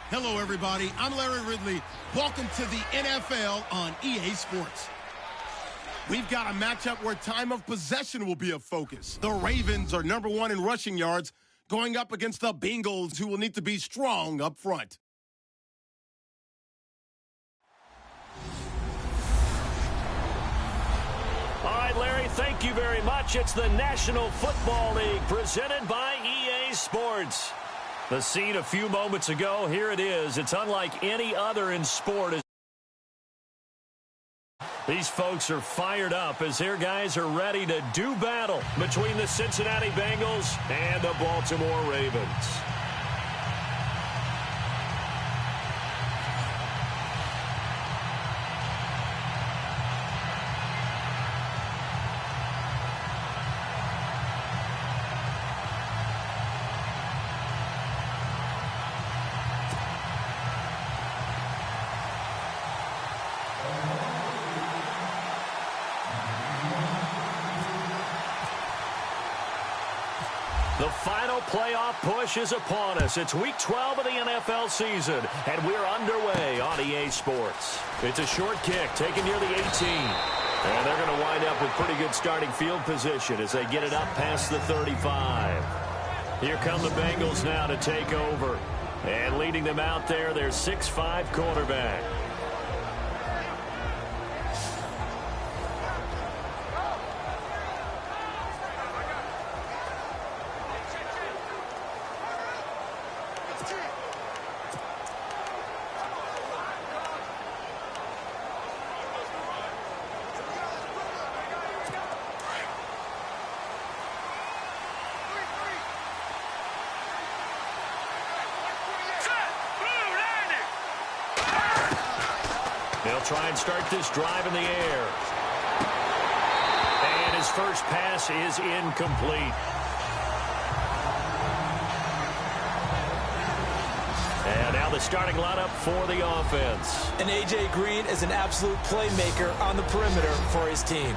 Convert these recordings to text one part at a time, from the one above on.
Hello, everybody. I'm Larry Ridley. Welcome to the NFL on EA Sports. We've got a matchup where time of possession will be a focus. The Ravens are #1 in rushing yards, going up against the Bengals, who will need to be strong up front. All right, Larry, thank you very much. It's the National Football League presented by EA Sports. The scene a few moments ago, here it is. It's unlike any other in sport. These folks are fired up as their guys are ready to do battle between the Cincinnati Bengals and the Baltimore Ravens. The final playoff push is upon us. It's Week 12 of the NFL season, and we're underway on EA Sports. It's a short kick taken near the 18. And they're going to wind up with pretty good starting field position as they get it up past the 35. Here come the Bengals now to take over. And leading them out there, their 6'5" quarterback. They'll try and start this drive in the air. And his first pass is incomplete. And now the starting lineup for the offense. And A.J. Green is an absolute playmaker on the perimeter for his team.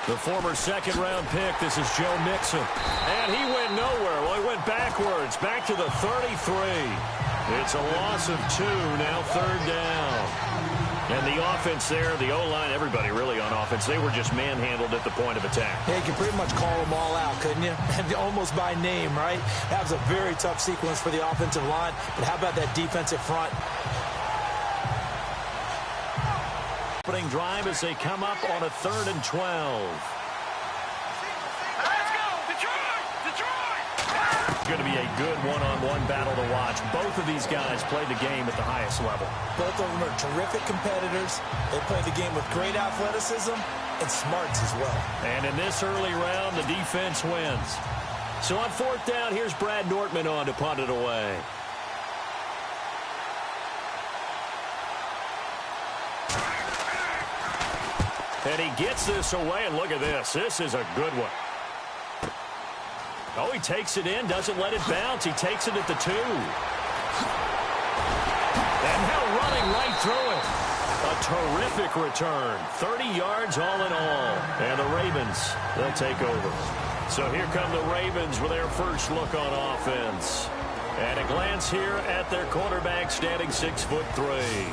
The former second-round pick, this is Joe Mixon. And he went nowhere. Well, he went backwards, back to the 33. It's a loss of 2, now third down. And the offense there, the O-line, everybody really on offense, they were just manhandled at the point of attack. Yeah, you can pretty much call them all out, couldn't you? Almost by name, right? That was a very tough sequence for the offensive line. But how about that defensive front? Opening drive as they come up on a 3rd and 12. Let's go, Detroit! Detroit! Going to be a good one-on-one battle to watch. Both of these guys play the game at the highest level. Both of them are terrific competitors. They play the game with great athleticism and smarts as well. And in this early round, the defense wins. So on 4th down, here's Brad Nortman on to punt it away. And he gets this away, and look at this. This is a good one. Oh, he takes it in, doesn't let it bounce. He takes it at the 2. And now running right through it. A terrific return. 30 yards all in all. And the Ravens, they'll take over. So here come the Ravens with their first look on offense. And a glance here at their quarterback standing 6'3".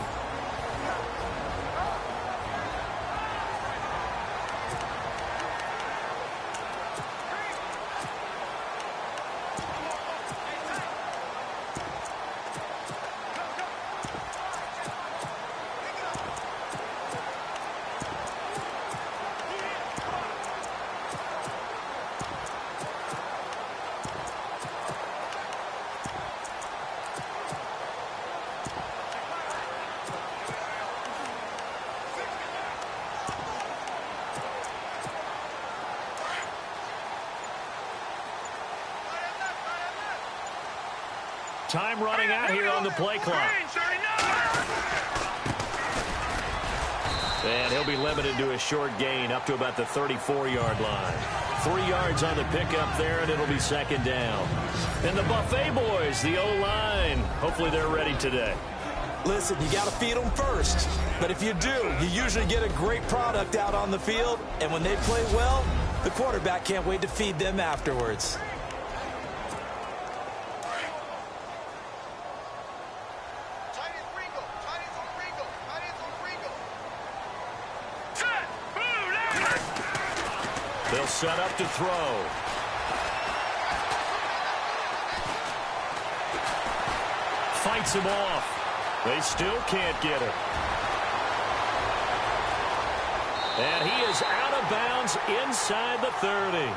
Time running out here on the play clock. And he'll be limited to a short gain up to about the 34-yard line. 3 yards on the pickup there, and it'll be second down. And the Buffet boys, the O-line, hopefully they're ready today. Listen, you got to feed them first. But if you do, you usually get a great product out on the field. And when they play well, the quarterback can't wait to feed them afterwards. They'll set up to throw. Fights him off. They still can't get him. And he is out of bounds inside the 30.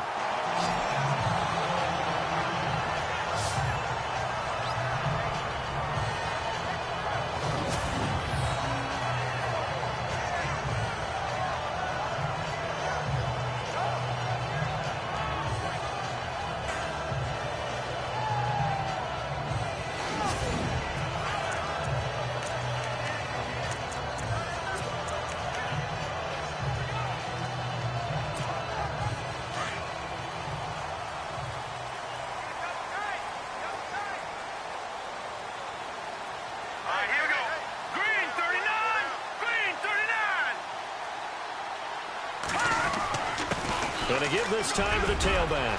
Going to give this time to the tailback.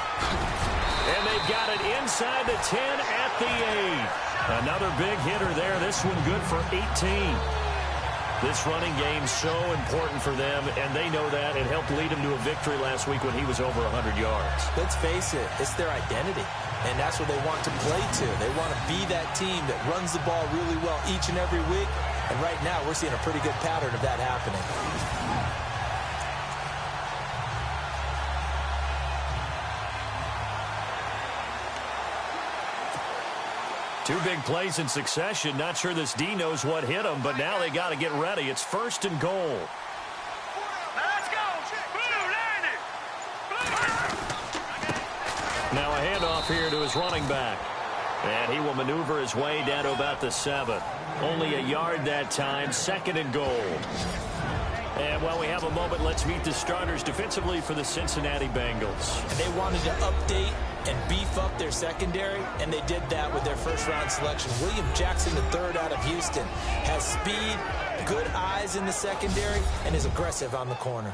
And they've got it inside the 10 at the 8. Another big hitter there. This one good for 18. This running game's so important for them, and they know that. It helped lead them to a victory last week when he was over 100 yards. Let's face it, it's their identity, and that's what they want to play to. They want to be that team that runs the ball really well each and every week, and right now we're seeing a pretty good pattern of that happening. Two big plays in succession. Not sure this D knows what hit him, but now they got to get ready. It's 1st and goal. Let's go. Blue, land it. Blue. Now a handoff here to his running back. And he will maneuver his way down to about the 7. Only a yard that time. 2nd and goal. And while we have a moment, let's meet the starters defensively for the Cincinnati Bengals. And they wanted to update and beef up their secondary, and they did that with their first-round selection. William Jackson III out of Houston has speed, good eyes in the secondary, and is aggressive on the corner.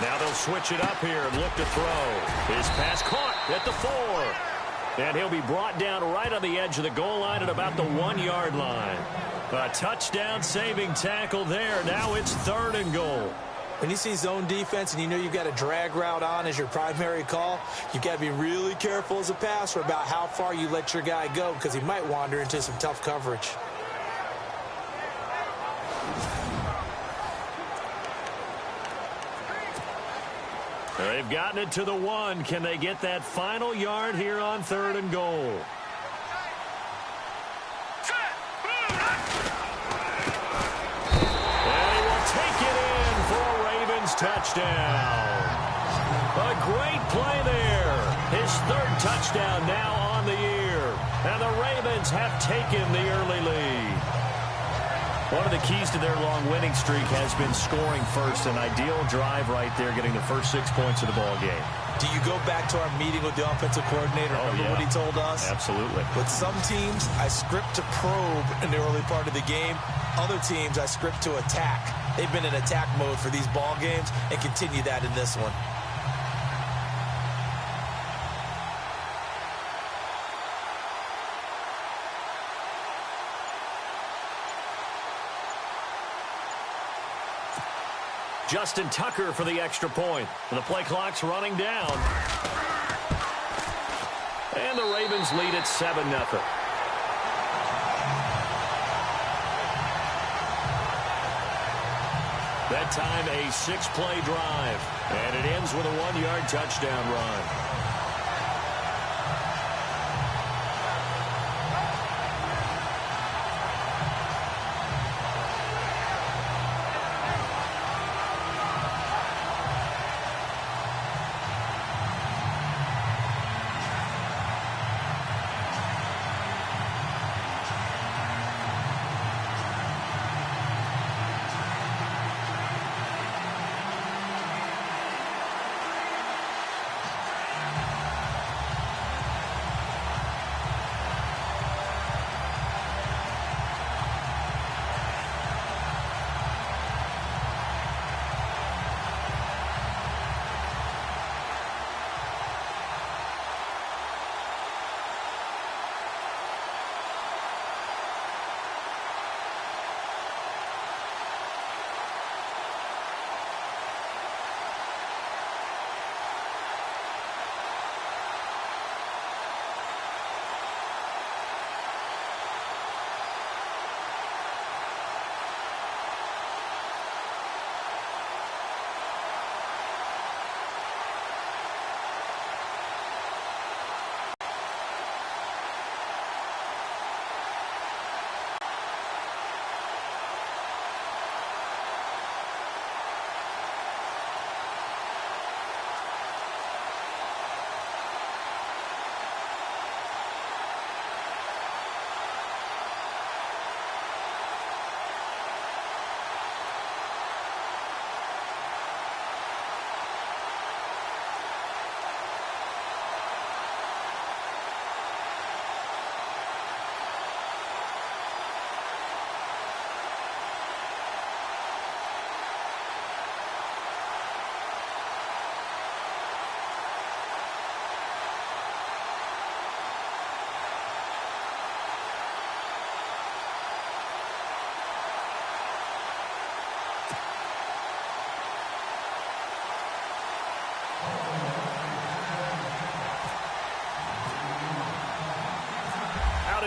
Now they'll switch it up here and look to throw. His pass caught at the 4. And he'll be brought down right on the edge of the goal line at about the 1-yard line. A touchdown-saving tackle there. Now it's 3rd and goal. When you see zone defense and you know you've got a drag route on as your primary call, you've got to be really careful as a passer about how far you let your guy go because he might wander into some tough coverage. They've gotten it to the 1. Can they get that final yard here on 3rd and goal? And he will take it in for a Ravens touchdown. A great play there. His 3rd touchdown now on the year. And the Ravens have taken the early lead. One of the keys to their long winning streak has been scoring first. An ideal drive right there, getting the first 6 points of the ball game. Do you go back to our meeting with the offensive coordinator? Remember what he told us? Absolutely. With some teams, I script to probe in the early part of the game. Other teams, I script to attack. They've been in attack mode for these ball games and continue that in this one. Justin Tucker for the extra point. The play clock's running down. And the Ravens lead at 7-0. That time a 6-play drive. And it ends with a 1-yard touchdown run.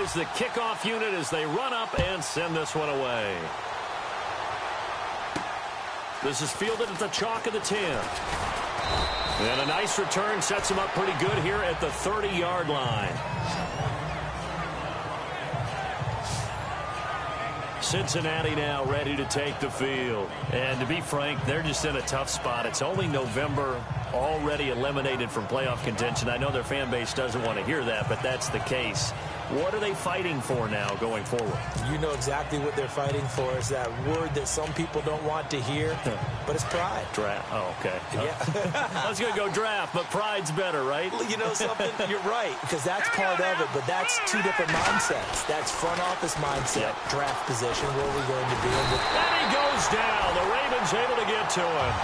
here's the kickoff unit as they run up and send this one away. This is fielded at the chalk of the 10. And a nice return sets him up pretty good here at the 30-yard line. Cincinnati now ready to take the field. And to be frank, they're just in a tough spot. It's only November, already eliminated from playoff contention. I know their fan base doesn't want to hear that, but that's the case. What are they fighting for now going forward? You know exactly what they're fighting for. Is that word that some people don't want to hear, but it's pride. Draft. Oh, okay. Yeah. I was going to go draft, but pride's better, right? Well, you know something? You're right, because that's part of it, but that's two different mindsets. That's front office mindset, draft position, where are we going to be? And he goes down. The Ravens able to get to him.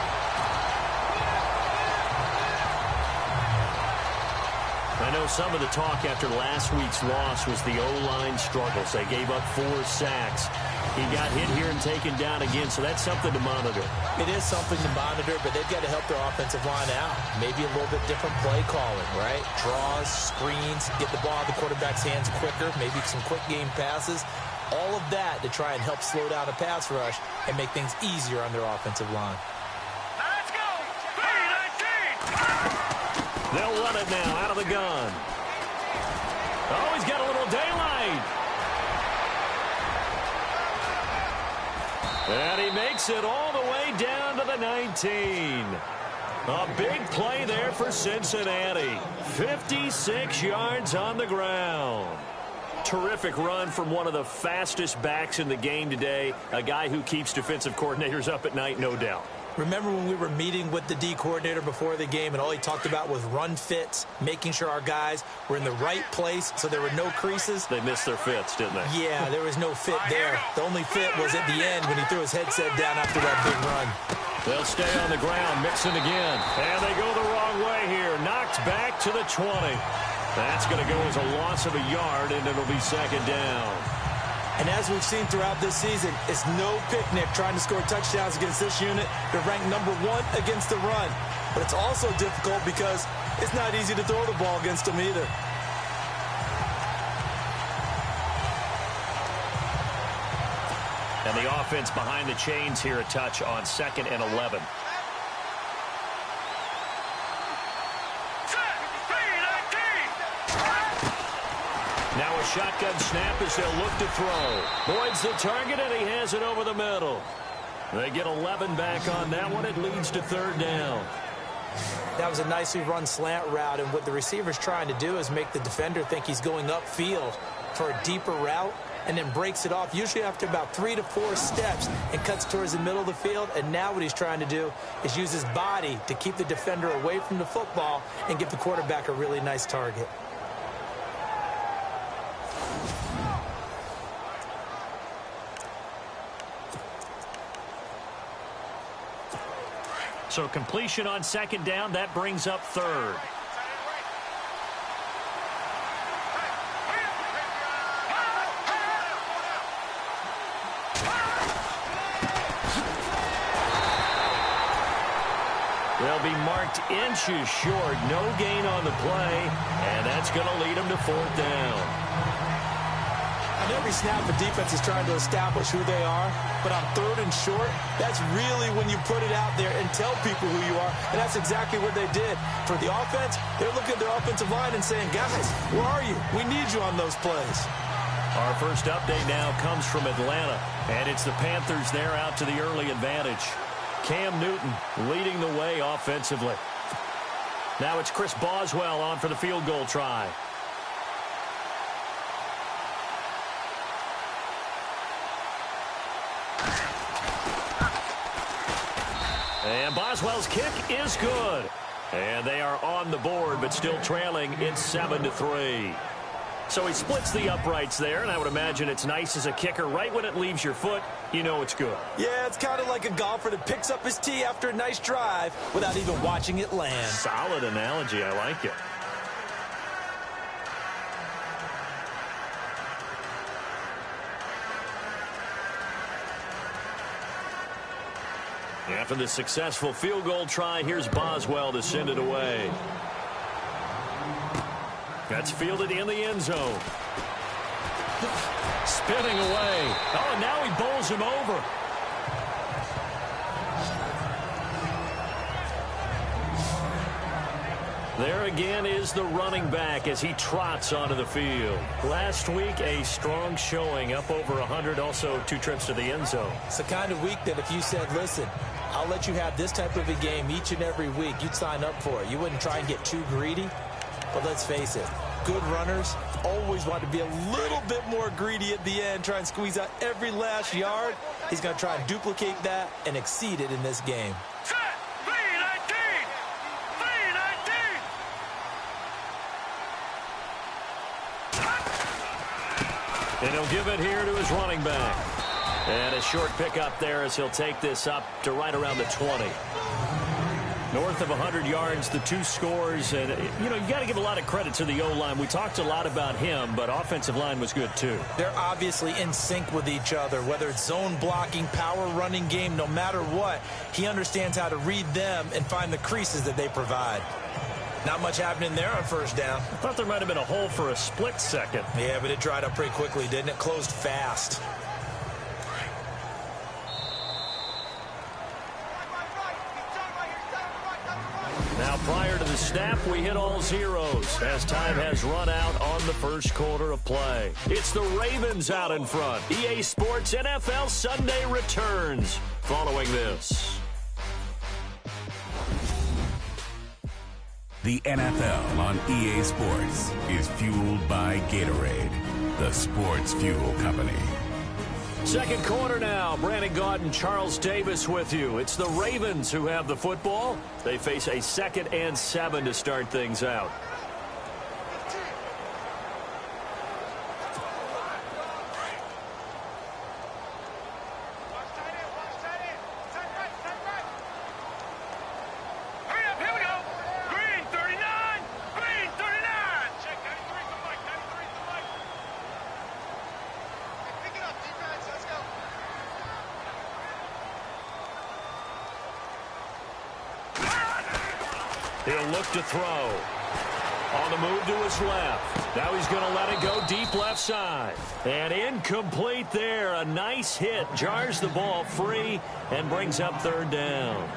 I know some of the talk after last week's loss was the O-line struggles. They gave up 4 sacks. He got hit here and taken down again, so that's something to monitor. It is something to monitor, but they've got to help their offensive line out. Maybe a little bit different play calling, right? Draws, screens, get the ball out of the quarterback's hands quicker, maybe some quick game passes. All of that to try and help slow down a pass rush and make things easier on their offensive line. Let's go! 3-19! They'll run it now out of the gun. Oh, he's got a little daylight. And he makes it all the way down to the 19. A big play there for Cincinnati. 56 yards on the ground. Terrific run from one of the fastest backs in the game today. A guy who keeps defensive coordinators up at night, no doubt. Remember when we were meeting with the D coordinator before the game and all he talked about was run fits, making sure our guys were in the right place so there were no creases? They missed their fits, didn't they? Yeah, there was no fit there. The only fit was at the end when he threw his headset down after that big run. They'll stay on the ground, mixing again. And they go the wrong way here. Knocked back to the 20. That's going to go as a loss of a yard, and it'll be second down. And as we've seen throughout this season, it's no picnic trying to score touchdowns against this unit. They're ranked #1 against the run. But it's also difficult because it's not easy to throw the ball against them either. And the offense behind the chains here a touch on 2nd and 11. Now a shotgun snap as they'll look to throw. Boyd's the target, and he has it over the middle. They get 11 back on that one. It leads to 3rd down. That was a nicely run slant route, and what the receiver's trying to do is make the defender think he's going upfield for a deeper route and then breaks it off, usually after about 3 to 4 steps, and cuts towards the middle of the field. And now what he's trying to do is use his body to keep the defender away from the football and give the quarterback a really nice target. So completion on 2nd down, that brings up 3rd. They'll be marked inches short. No gain on the play, and that's going to lead them to 4th down. On every snap, the defense is trying to establish who they are, but on 3rd and short, that's really when you put it out there and tell people who you are, and that's exactly what they did. For the offense, they're looking at their offensive line and saying, guys, where are you? We need you on those plays. Our first update now comes from Atlanta, and it's the Panthers there out to the early advantage. Cam Newton leading the way offensively. Now it's Chris Boswell on for the field goal try. And Boswell's kick is good. And they are on the board, but still trailing. It's 7-3. So he splits the uprights there, and I would imagine it's nice as a kicker. Right when it leaves your foot, you know it's good. Yeah, it's kind of like a golfer that picks up his tee after a nice drive without even watching it land. Solid analogy. I like it. After the successful field goal try, here's Boswell to send it away. That's fielded in the end zone. Spinning away. Oh, and now he bowls him over. There again is the running back as he trots onto the field. Last week, a strong showing, up over 100, also 2 trips to the end zone. It's the kind of week that if you said, listen, I'll let you have this type of a game each and every week, you'd sign up for it. You wouldn't try and get too greedy. But let's face it, good runners always want to be a little bit more greedy at the end, try and squeeze out every last yard. He's going to try and duplicate that and exceed it in this game. And he'll give it here to his running back. And a short pickup there as he'll take this up to right around the 20. North of 100 yards, the 2 scores. And, you know, you got to give a lot of credit to the O-line. We talked a lot about him, but offensive line was good too. They're obviously in sync with each other, whether it's zone blocking, power running game, no matter what. He understands how to read them and find the creases that they provide. Not much happening there on first down. I thought there might have been a hole for a split second. Yeah, but it dried up pretty quickly, didn't it? Closed fast. Now, prior to the snap, we hit all zeros as time has run out on the first quarter of play. It's the Ravens out in front. EA Sports NFL Sunday returns following this. The NFL on EA Sports is fueled by Gatorade, the sports fuel company. Second quarter now. Brandon Gaudin, Charles Davis with you. It's the Ravens who have the football. They face a 2nd and 7 to start things out. He'll look to throw. On the move to his left. Now he's going to let it go deep left side. And incomplete there. A nice hit. Jars the ball free and brings up 3rd down.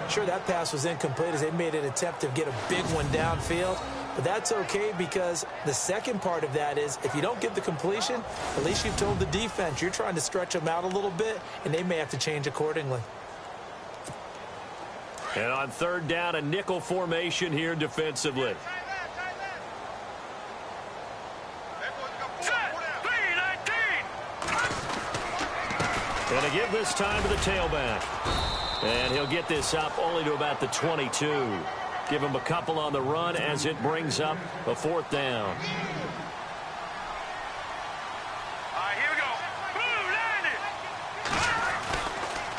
Sure, that pass was incomplete as they made an attempt to get a big one downfield. But that's okay because the second part of that is if you don't get the completion, at least you've told the defense you're trying to stretch them out a little bit, and they may have to change accordingly. And on 3rd down, a nickel formation here defensively. And a give this time to the tailback. And he'll get this up only to about the 22. Give him a couple on the run as it brings up a 4th down.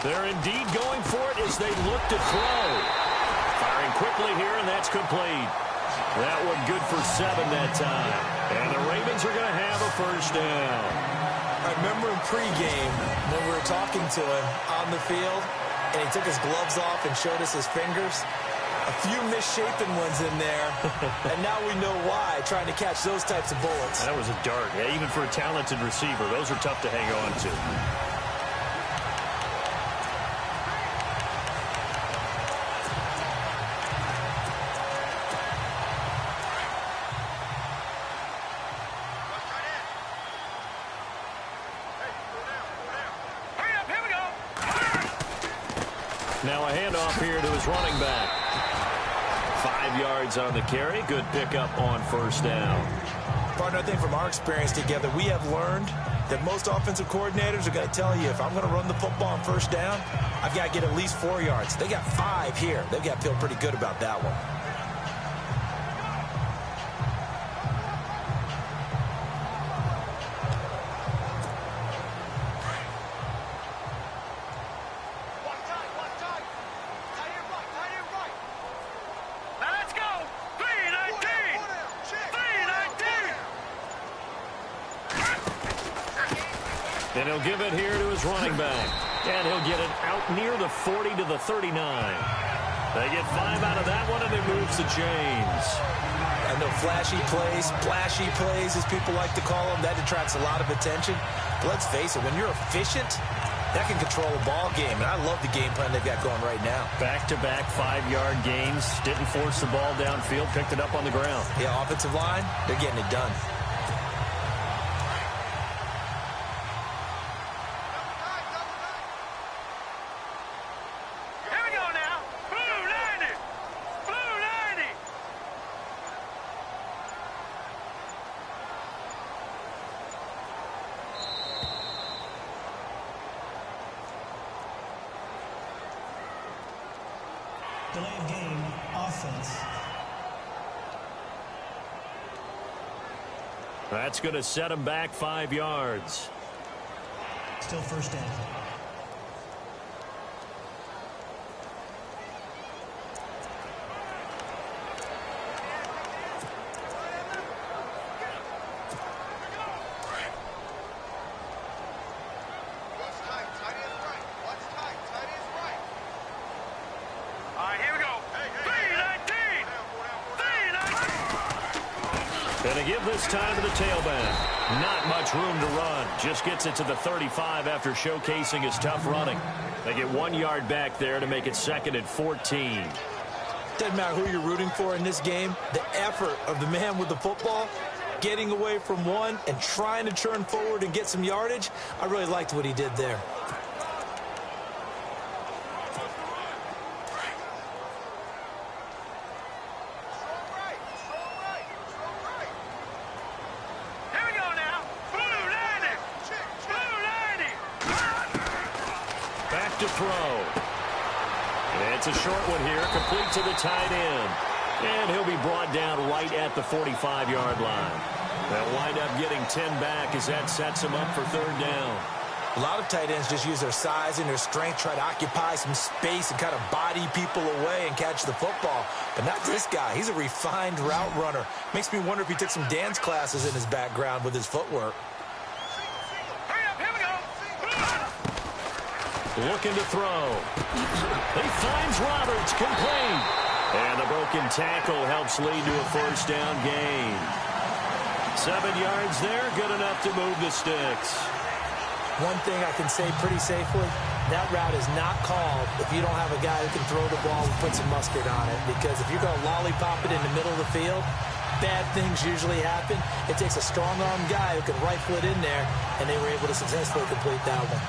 They're indeed going for it as they look to throw. Firing quickly here, and that's complete. That one good for 7 that time. And the Ravens are going to have a 1st down. I remember in pregame when we were talking to him on the field, and he took his gloves off and showed us his fingers. A few misshapen ones in there, and now we know why, trying to catch those types of bullets. That was a dart. Yeah, even for a talented receiver, those are tough to hang on to. Now a handoff here to his running back. 5 yards on the carry. Good pickup on 1st down. Partner, I think from our experience together, we have learned that most offensive coordinators are going to tell you, if I'm going to run the football on 1st down, I've got to get at least 4 yards. They got 5 here. They've got to feel pretty good about that one. And he'll give it here to his running back. And he'll get it out near the 40 to the 39. They get 5 out of that one, and it moves the chains. I know flashy plays, splashy plays, as people like to call them, that attracts a lot of attention. But let's face it, when you're efficient, that can control a ball game. And I love the game plan they've got going right now. Back-to-back 5-yard gains. Didn't force the ball downfield. Picked it up on the ground. Yeah, offensive line, they're getting it done. Delay of game, offense. That's going to set him back 5 yards. Still first down. And they give this time to the tailback. Not much room to run. Just gets it to the 35 after showcasing his tough running. They get 1 yard back there to make it 2nd and 14. Doesn't matter who you're rooting for in this game. The effort of the man with the football, getting away from one and trying to turn forward and get some yardage, I really liked what he did there. To throw. It's a short one here, complete to the tight end. And he'll be brought down right at the 45-yard line. They'll wind up getting 10 back as that sets him up for 3rd down. A lot of tight ends just use their size and their strength, try to occupy some space and kind of body people away and catch the football. But not this guy. He's a refined route runner. Makes me wonder if he took some dance classes in his background with his footwork. Looking to throw. He finds Roberts, complete. And the broken tackle helps lead to a 1st down gain. 7 yards there, good enough to move the sticks. One thing I can say pretty safely, that route is not called if you don't have a guy who can throw the ball and put some mustard on it. Because if you're going to lollipop it in the middle of the field, bad things usually happen. It takes a strong-armed guy who can rifle it in there, and they were able to successfully complete that one.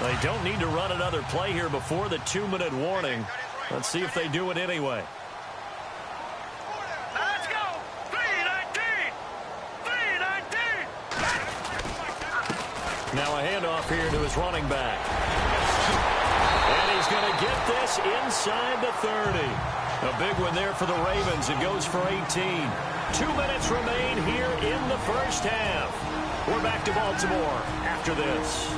They don't need to run another play here before the 2-minute warning. Let's see if they do it anyway. Let's go! 3-19! 3-19! Now a handoff here to his running back. And he's going to get this inside the 30. A big one there for the Ravens. It goes for 18. 2 minutes remain here in the first half. We're back to Baltimore after this.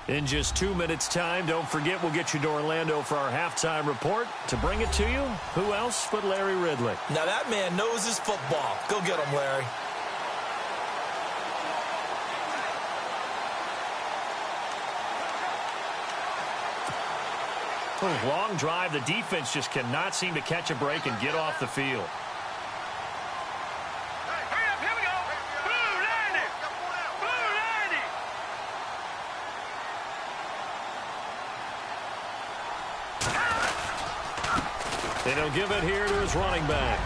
In just 2 minutes' time, don't forget we'll get you to Orlando for our halftime report. To bring it to you, who else but Larry Ridley? Now that man knows his football. Go get him, Larry. Long drive. The defense just cannot seem to catch a break and get off the field. And he'll give it here to his running back.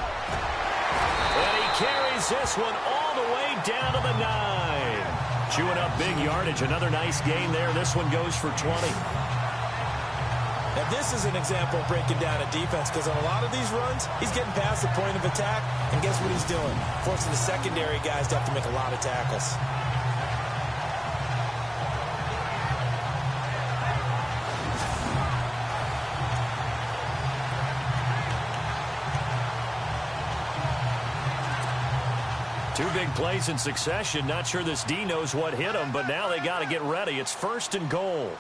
And he carries this one all the way down to the 9. Chewing up big yardage. Another nice gain there. This one goes for 20. Now, this is an example of breaking down a defense because on a lot of these runs, he's getting past the point of attack, and guess what he's doing? Forcing the secondary guys to have to make a lot of tackles. Two big plays in succession. Not sure this D knows what hit him, but now they got to get ready. It's 1st and goal.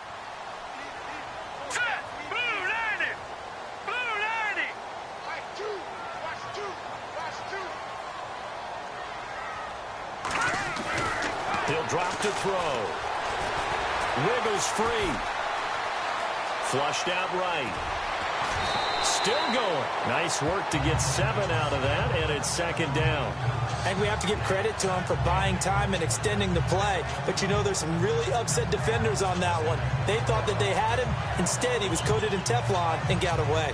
He'll drop to throw. Wiggles free. Flushed out right. Still going. Nice work to get 7 out of that, and it's second down. And we have to give credit to him for buying time and extending the play. But, you know, there's some really upset defenders on that one. They thought that they had him. Instead, he was coated in Teflon and got away.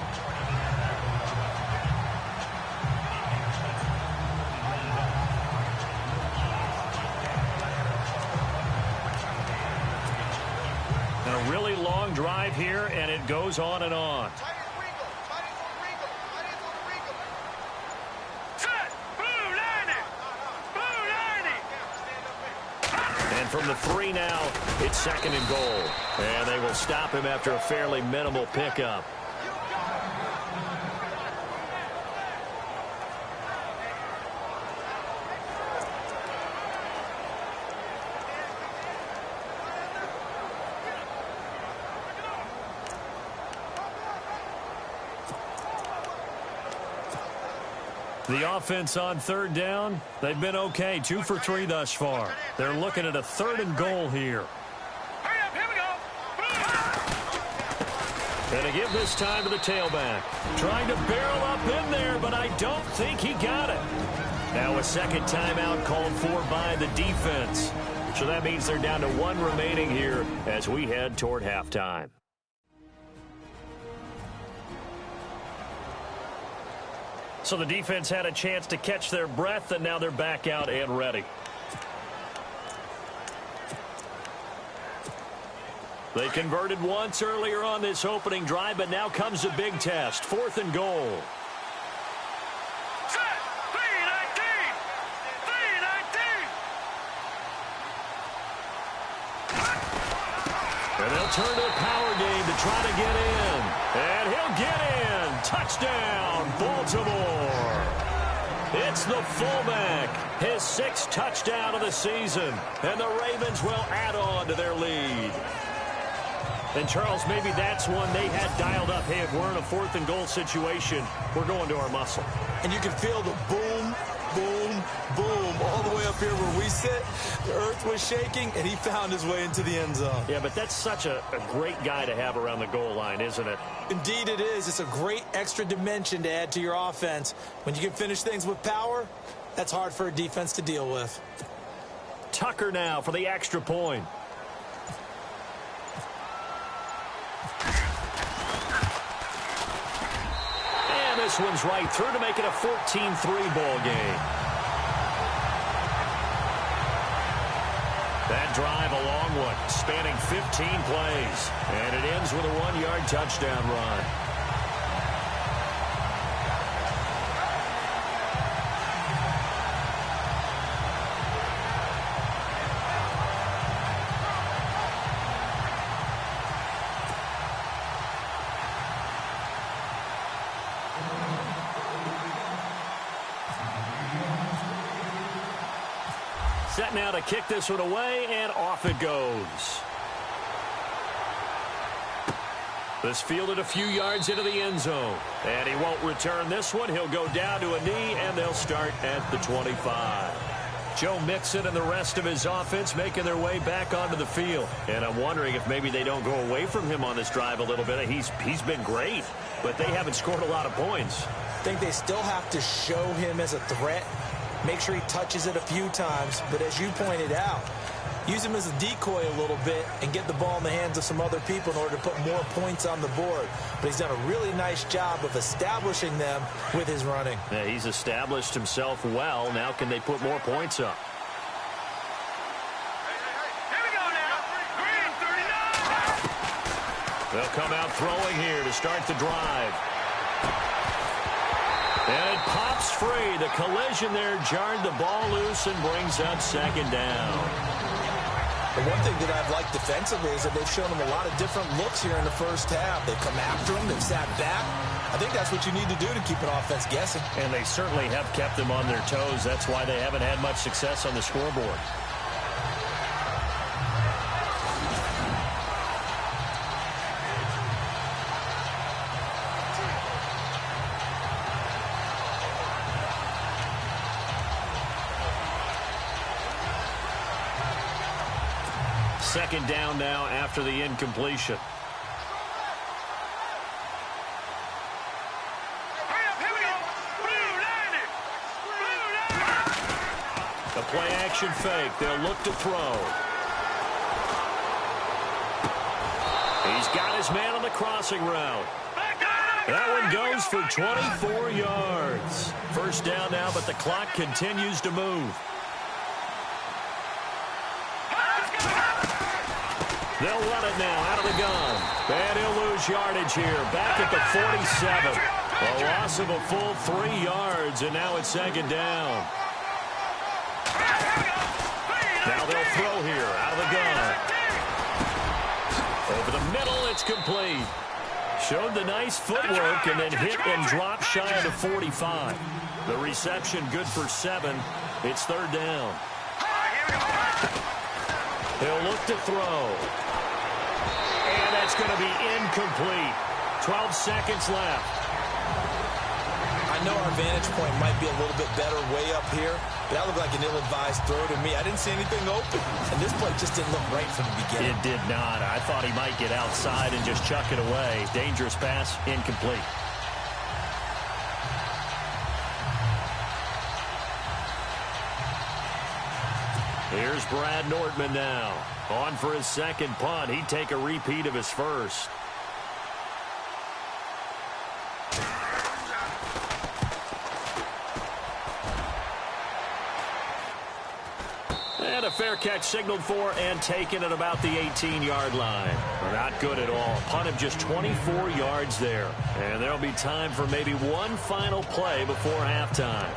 A really long drive here, and it goes on and on. And from the 3 now, it's second and goal. And they will stop him after a fairly minimal pickup. The offense on third down, they've been okay. 2 for 3 thus far. They're looking at a 3rd and goal here. Hurry up, here we go. And to give this time to the tailback. Trying to barrel up in there, but I don't think he got it. Now a second timeout called for by the defense. So that means they're down to 1 remaining here as we head toward halftime. So the defense had a chance to catch their breath, and now they're back out and ready. They converted once earlier on this opening drive, but now comes a big test. 4th and goal. Set. 3-19. 3-19. And they'll turn to a power game to try to get in. And he'll get in. Touchdown, Baltimore. It's the fullback. His 6th touchdown of the season. And the Ravens will add on to their lead. And, Charles, maybe that's one they had dialed up. Hey, if we're in a 4th and goal situation, we're going to our muscle. And you can feel the boom, boom, boom all the way up here where we sit. The earth was shaking, and he found his way into the end zone. Yeah, but that's such a great guy to have around the goal line, isn't it? Indeed it is. It's a great extra dimension to add to your offense. When you can finish things with power, that's hard for a defense to deal with. Tucker now for the extra point. And this one's right through to make it a 14-3 ball game. That drive a long one, spanning 15 plays. And it ends with a 1-yard touchdown run. Set now to kick this one away, and off it goes. This fielded a few yards into the end zone. And he won't return this one. He'll go down to a knee, and they'll start at the 25. Joe Mixon and the rest of his offense making their way back onto the field. And I'm wondering if maybe they don't go away from him on this drive a little bit. He's been great, but they haven't scored a lot of points. I think they still have to show him as a threat. Make sure he touches it a few times. But as you pointed out, use him as a decoy a little bit and get the ball in the hands of some other people in order to put more points on the board. But he's done a really nice job of establishing them with his running. Yeah, he's established himself well. Now can they put more points up? Here we go now. Green 39. They'll come out throwing here to start the drive. And it pops free. The collision there jarred the ball loose and brings up second down. The one thing that I've liked defensively is that they've shown him a lot of different looks here in the first half. They've come after him. They've sat back. I think that's what you need to do to keep an offense guessing. And they certainly have kept them on their toes. That's why they haven't had much success on the scoreboard. second down now after the incompletion. The play action fake. They'll look to throw. He's got his man on the crossing route. That one goes for 24 yards. First down now, but the clock continues to move. They'll run it now out of the gun. And he'll lose yardage here. Back at the 47. A loss of a full 3 yards, and now it's second down. Now they'll throw here out of the gun. Over the middle, it's complete. Showed the nice footwork and then hit and dropped shy of the 45. The reception good for 7. It's third down. He'll look to throw. And that's going to be incomplete. 12 seconds left. I know our vantage point might be a little bit better way up here, but that looked like an ill-advised throw to me. I didn't see anything open, and this play just didn't look right from the beginning. It did not. I thought he might get outside and just chuck it away. Dangerous pass, incomplete. Here's Brad Nordman now. On for his second punt. He'd take a repeat of his first. And a fair catch signaled for and taken at about the 18-yard line. Not good at all. Punt of just 24 yards there. And there'll be time for maybe one final play before halftime.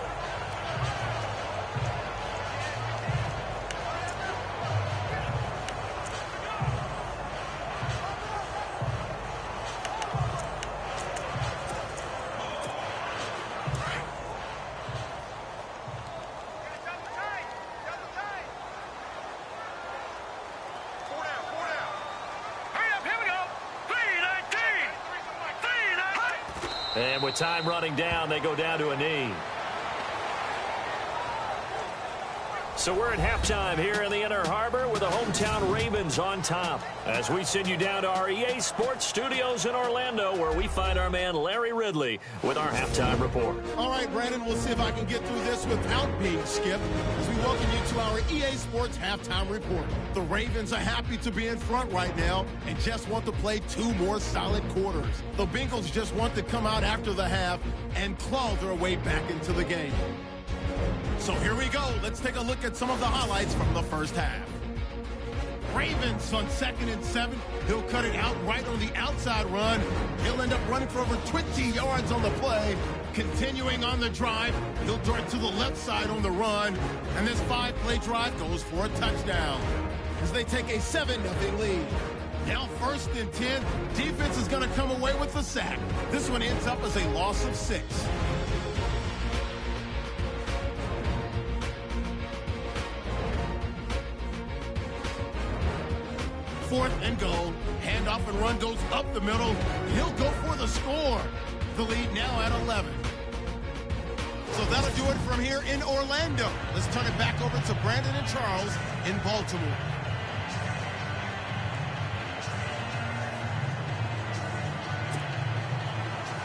And with time running down, they go down to a knee. So we're at halftime here in the Inner Harbor with the hometown Ravens on top. As we send you down to our EA Sports Studios in Orlando, where we find our man Larry Ridley with our halftime report. All right, Brandon, we'll see if I can get through this without being skipped as we welcome you to our EA Sports halftime report. The Ravens are happy to be in front right now and just want to play 2 more solid quarters. The Bengals just want to come out after the half and claw their way back into the game. So here we go. Let's take a look at some of the highlights from the first half. Ravens on 2nd and 7. He'll cut it out right on the outside run. He'll end up running for over 20 yards on the play. Continuing on the drive, he'll dart to the left side on the run. And this 5-play drive goes for a touchdown as they take a 7-0 lead. Now 1st and 10. Defense is going to come away with the sack. This one ends up as a loss of 6. 4th and goal. Handoff and run goes up the middle. He'll go for the score. The lead now at 11. So that'll do it from here in Orlando. Let's turn it back over to Brandon and Charles in Baltimore.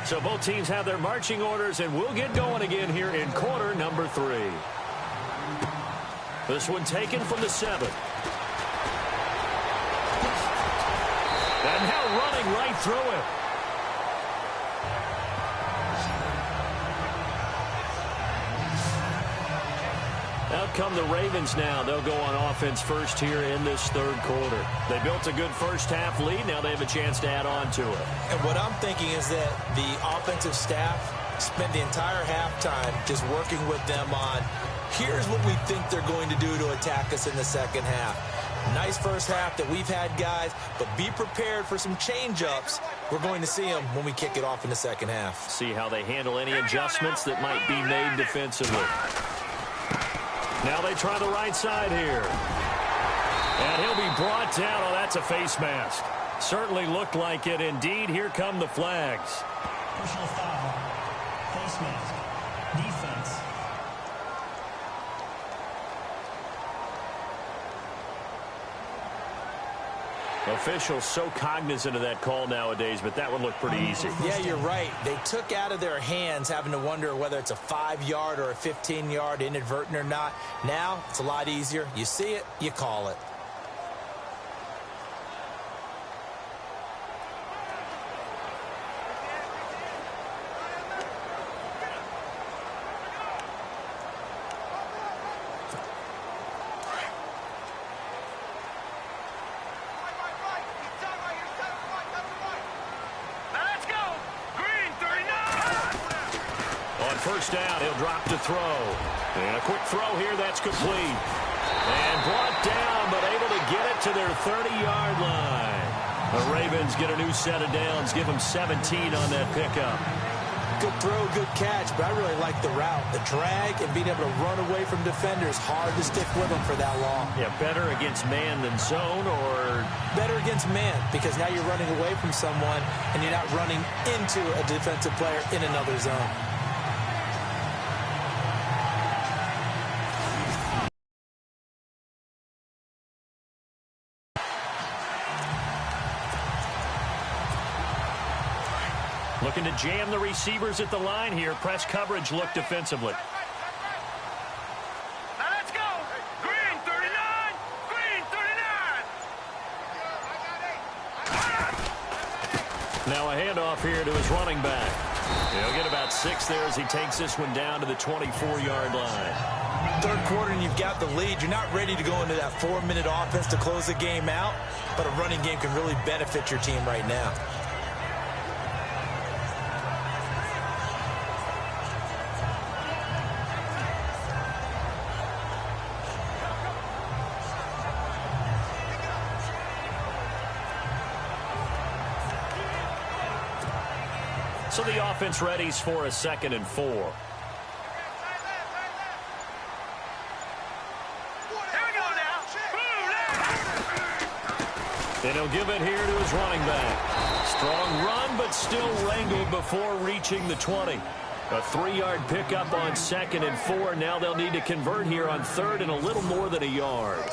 So both teams have their marching orders, and we'll get going again here in quarter number 3. This one taken from the 7. And now running right through it. Out come the Ravens now. They'll go on offense first here in this 3rd quarter. They built a good first half lead. Now they have a chance to add on to it. And what I'm thinking is that the offensive staff spent the entire halftime just working with them on, here's what we think they're going to do to attack us in the second half. Nice first half that we've had, guys, but be prepared for some change-ups. We're going to see them when we kick it off in the second half. See how they handle any adjustments that might be made defensively. Now they try the right side here. And he'll be brought down. Oh, that's a face mask. Certainly looked like it. Indeed, here come the flags. Personal foul. Face mask. Defense. Officials so cognizant of that call nowadays, but that would look pretty easy. Yeah, you're right. They took out of their hands having to wonder whether it's a 5-yard or a 15-yard, inadvertent or not. Now, it's a lot easier. You see it, you call it. First down, he'll drop to throw. And a quick throw here, that's complete. And brought down, but able to get it to their 30-yard line. The Ravens get a new set of downs, give them 17 on that pickup. Good throw, good catch, but I really like the route. The drag and being able to run away from defenders, hard to stick with them for that long. Yeah, better against man than zone, or? Better against man, because now you're running away from someone and you're not running into a defensive player in another zone. Looking to jam the receivers at the line here. Press coverage look defensively. Now let's go. Green 39. Green 39. Now a handoff here to his running back. He'll get about 6 there as he takes this one down to the 24-yard line. Third quarter and you've got the lead. You're not ready to go into that 4-minute offense to close the game out, but a running game can really benefit your team right now. So the offense readies for a 2nd and 4. Here we go now. And he'll give it here to his running back. Strong run, but still wrangled before reaching the 20. A 3-yard pickup on 2nd and 4. Now they'll need to convert here on 3rd and a little more than a yard.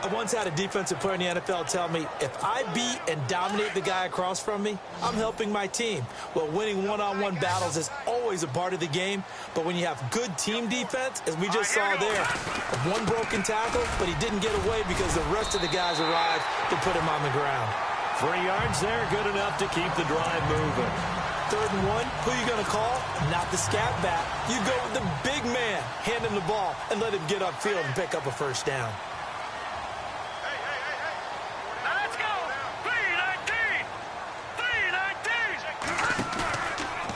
I once had a defensive player in the NFL tell me, if I beat and dominate the guy across from me, I'm helping my team. Well, winning one-on-one battles is always a part of the game, but when you have good team defense, as we just saw there, one broken tackle, but he didn't get away because the rest of the guys arrived to put him on the ground. 3 yards there, good enough to keep the drive moving. 3rd and 1, who are you going to call? Not the scat back. You go with the big man, hand him the ball, and let him get upfield and pick up a first down.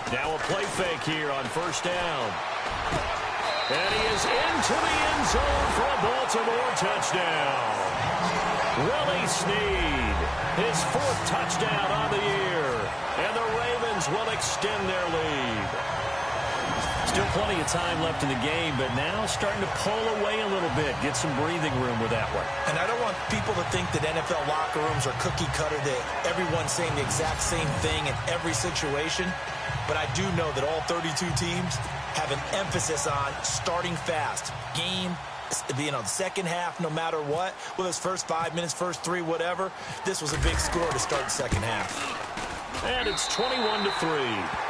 Now a play fake here on 1st down. And he is into the end zone for a Baltimore touchdown. Willie Snead, his 4th touchdown on the year. And the Ravens will extend their lead. Still plenty of time left in the game, but now starting to pull away a little bit. Get some breathing room with that one. And I don't want people to think that NFL locker rooms are cookie cutter, that everyone's saying the exact same thing in every situation. But I do know that all 32 teams have an emphasis on starting fast. Game, the second half, no matter what. Whether it's first 5 minutes, first 3, whatever. This was a big score to start the second half. And it's 21-3.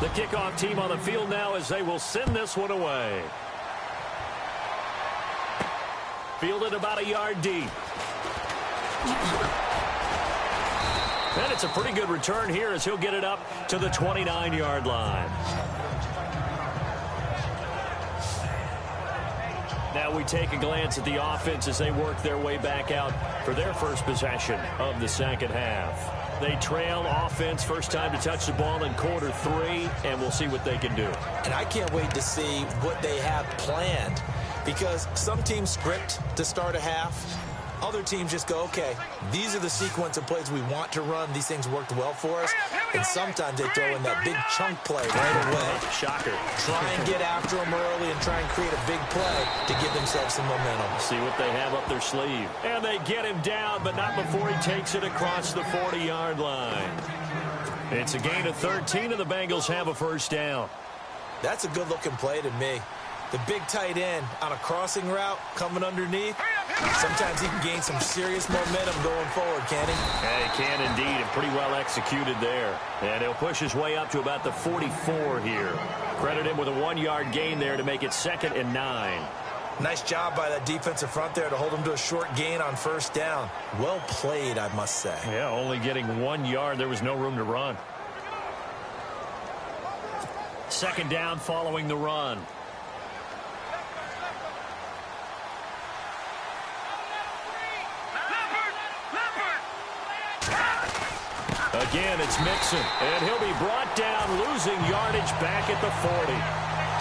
The kickoff team on the field now as they will send this one away. Fielded about a yard deep. And it's a pretty good return here as he'll get it up to the 29-yard line. Now we take a glance at the offense as they work their way back out for their first possession of the second half. They trail offense, first time to touch the ball in quarter 3, and we'll see what they can do. And I can't wait to see what they have planned, because some teams script to start a half. Other teams just go, okay, these are the sequence of plays we want to run. These things worked well for us. And sometimes they throw in that big chunk play right away. Shocker. Try and get after them early and try and create a big play to give themselves some momentum. See what they have up their sleeve. And they get him down, but not before he takes it across the 40-yard line. It's a gain of 13, and the Bengals have a first down. That's a good-looking play to me. The big tight end on a crossing route coming underneath. Sometimes he can gain some serious momentum going forward, can he? Yeah, he can indeed, and pretty well executed there. And he'll push his way up to about the 44 here. Credit him with a 1-yard gain there to make it 2nd and 9. Nice job by that defensive front there to hold him to a short gain on first down. Well played, I must say. Yeah, only getting 1 yard. There was no room to run. 2nd down following the run. Again, it's Mixon, and he'll be brought down, losing yardage back at the 40.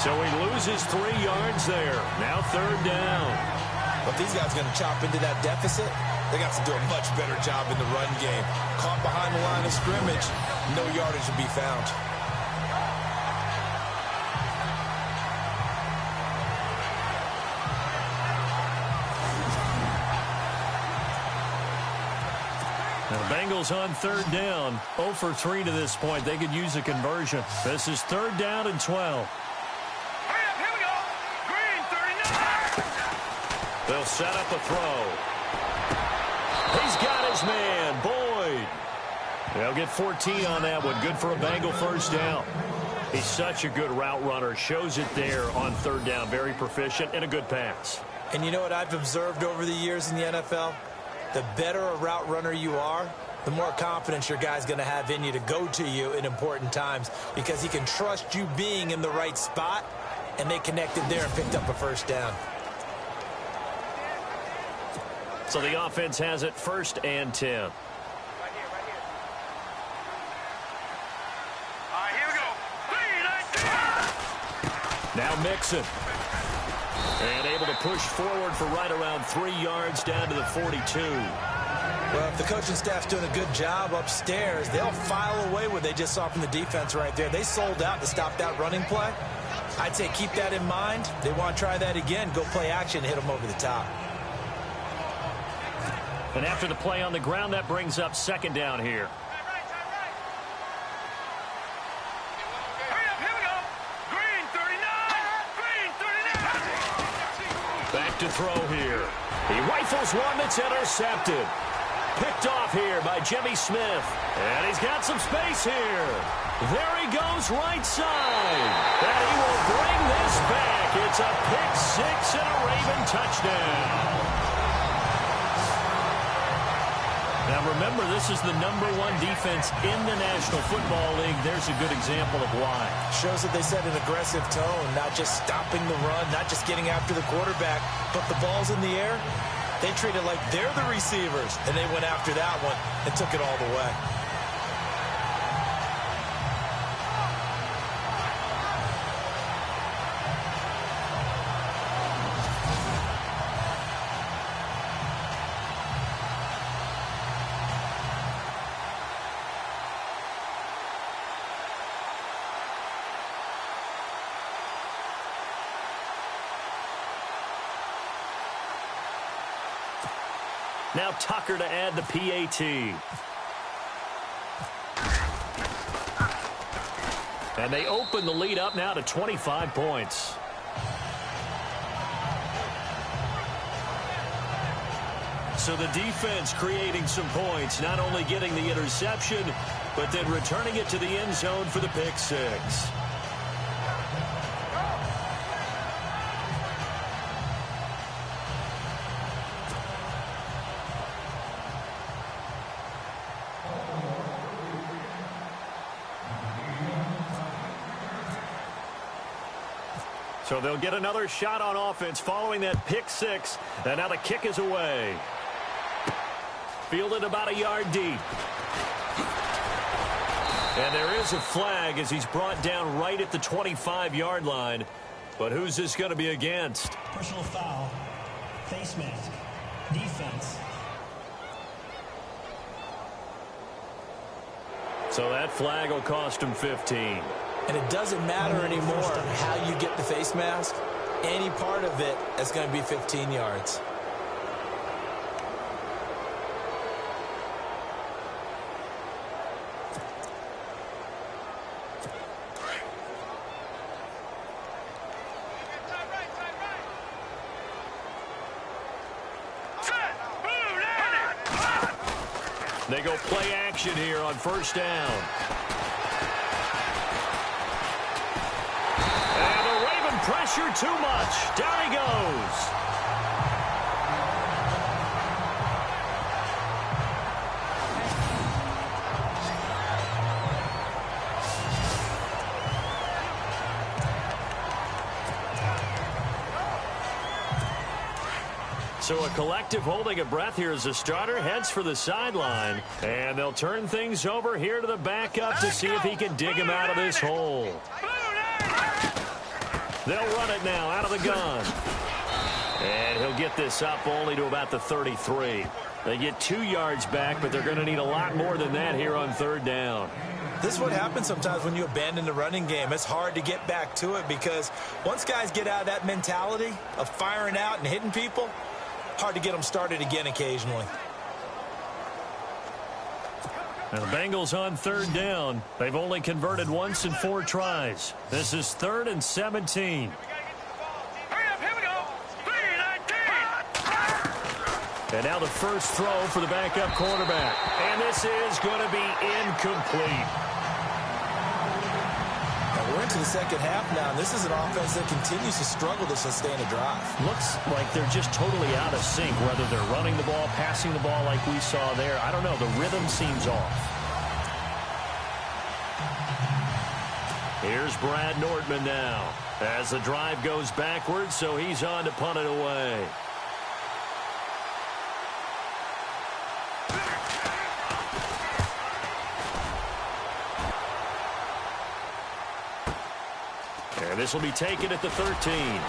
So he loses 3 yards there. Now 3rd down. But these guys are going to chop into that deficit. They got to do a much better job in the run game. Caught behind the line of scrimmage, no yardage will be found. The Bengals on 3rd down. 0 for 3 to this point. They could use a conversion. This is 3rd down and 12. Here we go. Green, 39. They'll set up a throw. He's got his man, Boyd. They'll get 14 on that one. Good for a Bengal first down. He's such a good route runner. Shows it there on 3rd down. Very proficient and a good pass. And you know what I've observed over the years in the NFL? The better a route runner you are, the more confidence your guy's going to have in you to go to you in important times because he can trust you being in the right spot, and they connected there and picked up a first down. So the offense has it 1st and 10. Right here. All right, here we go. 3, 19. Now Mixon. And able to push forward for right around 3 yards down to the 42. Well, if the coaching staff's doing a good job upstairs, they'll file away what they just saw from the defense right there. They sold out to stop that running play. I'd say keep that in mind. They want to try that again. Go play action, hit them over the top. And after the play on the ground, that brings up 2nd down here. Back to throw here. He rifles one that's intercepted. Picked off here by Jimmy Smith. And he's got some space here. There he goes right side. And he will bring this back. It's a pick 6 and a Raven touchdown. Now remember, this is the #1 defense in the National Football League. There's a good example of why. Shows that they set an aggressive tone, not just stopping the run, not just getting after the quarterback, but the ball's in the air. They treat it like they're the receivers, and they went after that one and took it all the way. Now Tucker to add the PAT. And they open the lead up now to 25 points. So the defense creating some points, not only getting the interception, but then returning it to the end zone for the pick 6. So they'll get another shot on offense following that pick 6. And now the kick is away. Fielded about a yard deep. And there is a flag as he's brought down right at the 25-yard line. But who's this going to be against? Personal foul. Face mask. Defense. So that flag will cost him 15. And it doesn't matter anymore how you get the face mask. Any part of it is going to be 15 yards. They go play action here on first down. And the Raven pressure too much. Down he goes. So a collective holding a breath here as the starter heads for the sideline. And they'll turn things over here to the backup to see if he can dig him out of this hole. They'll run it now out of the gun. And he'll get this up only to about the 33. They get 2 yards back, but they're going to need a lot more than that here on third down. This is what happens sometimes when you abandon the running game. It's hard to get back to it because once guys get out of that mentality of firing out and hitting people, hard to get them started again occasionally. Now the Bengals on third down. They've only converted once in 4 tries. This is 3rd and 17. And now the first throw for the backup quarterback. And this is going to be incomplete. Now we're into the second half now, and this is an offense that continues to struggle to sustain a drive. Looks like they're just totally out of sync, whether they're running the ball, passing the ball like we saw there. I don't know. The rhythm seems off. Here's Brad Nordman now as the drive goes backwards, so he's on to punt it away. And this will be taken at the 13.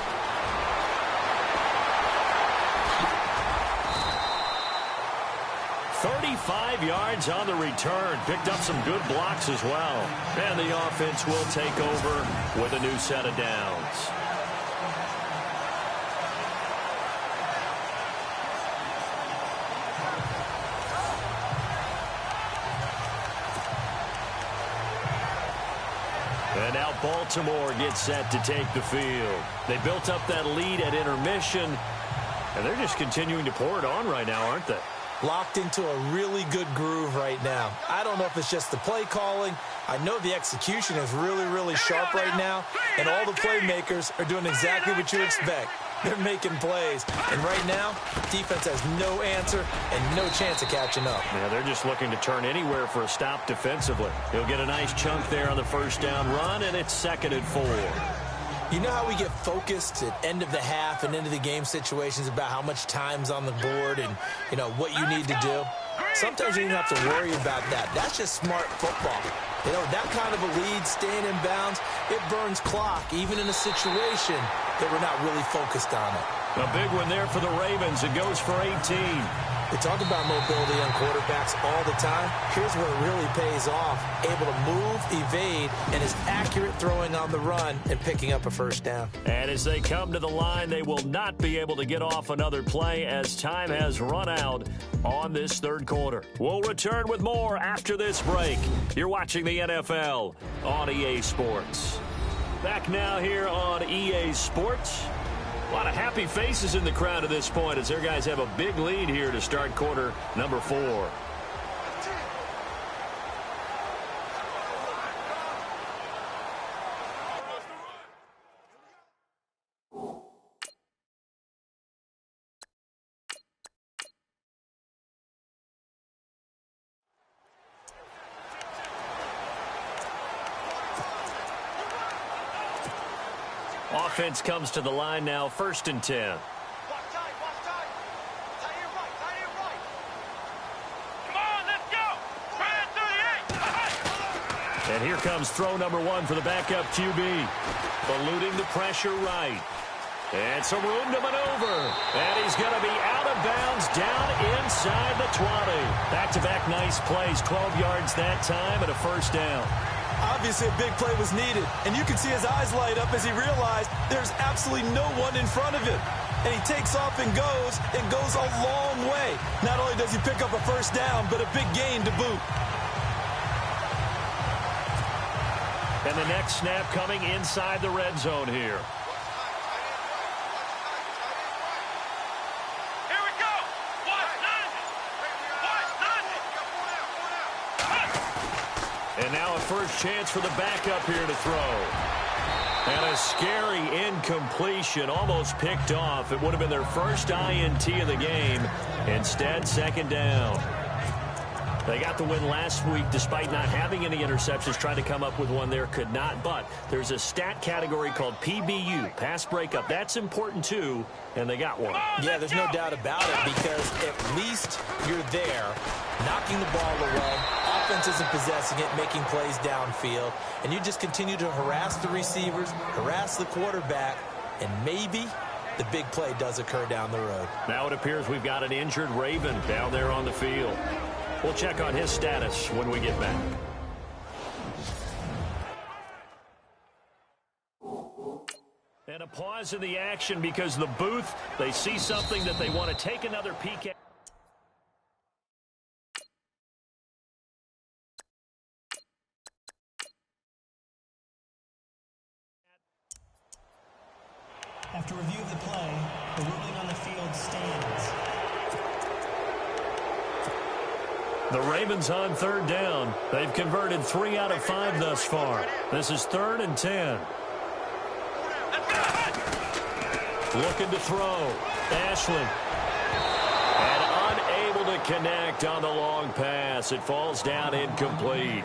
35 yards on the return. Picked up some good blocks as well. And the offense will take over with a new set of downs. And now Baltimore gets set to take the field. They built up that lead at intermission, and they're just continuing to pour it on right now, aren't they? Locked into a really good groove right now. I don't know if it's just the play calling. I know the execution is really, really sharp right now, and all the playmakers are doing exactly what you expect. They're making plays, and right now, defense has no answer and no chance of catching up. Yeah, they're just looking to turn anywhere for a stop defensively. He'll get a nice chunk there on the first down run, and it's 2nd and 4. You know how we get focused at end of the half and into the game situations about how much time's on the board and, you know, what you need to do? Sometimes you don't have to worry about that. That's just smart football. You know, that kind of a lead, staying in bounds, it burns clock, even in a situation that we're not really focused on it. A big one there for the Ravens. It goes for 18. They talk about mobility on quarterbacks all the time. Here's where it really pays off. Able to move, evade, and is accurate throwing on the run and picking up a first down. And as they come to the line, they will not be able to get off another play as time has run out on this third quarter. We'll return with more after this break. You're watching the NFL on EA Sports. Back now here on EA Sports. A lot of happy faces in the crowd at this point as their guys have a big lead here to start quarter number 4. Offense comes to the line now, 1st and 10. And here comes throw number 1 for the backup QB. Eluding the pressure right. And some room to maneuver. And he's going to be out of bounds down inside the 20. Back-to-back nice plays, 12 yards that time and a first down. Obviously, a big play was needed, and you can see his eyes light up as he realized there's absolutely no one in front of him. And he takes off and goes a long way. Not only does he pick up a first down, but a big gain to boot. And the next snap coming inside the red zone here. first chance for the backup here to throw. And a scary incompletion, almost picked off. It would have been their first INT of the game. Instead, second down. They got the win last week despite not having any interceptions. Tried to come up with one there, could not. But there's a stat category called PBU, pass breakup. That's important too, and they got one. Yeah, there's no doubt about it, because at least you're there, knocking the ball away. Offense isn't possessing it, making plays downfield. And you just continue to harass the receivers, harass the quarterback, and maybe the big play does occur down the road. Now it appears we've got an injured Raven down there on the field. We'll check on his status when we get back. And a pause in the action because the booth, they see something that they want to take another peek at. After review of the play, the ruling on the field stands. The Ravens on third down. They've converted 3 out of 5 thus far. This is 3rd and 10. Looking to throw. Ashland. And unable to connect on the long pass. It falls down incomplete.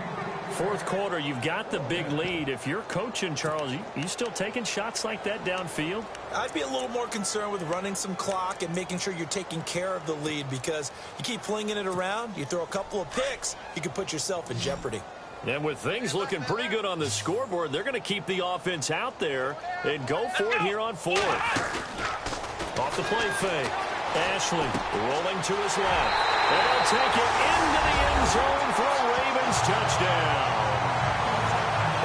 Fourth quarter, you've got the big lead. If you're coaching, Charles, you still taking shots like that downfield? I'd be a little more concerned with running some clock and making sure you're taking care of the lead, because you keep flinging it around, you throw a couple of picks, you can put yourself in jeopardy. And with things looking pretty good on the scoreboard, they're going to keep the offense out there and go for it here on 4th. Off the play fake. Ashland rolling to his left. And he'll take it into the end zone for a Ravens touchdown.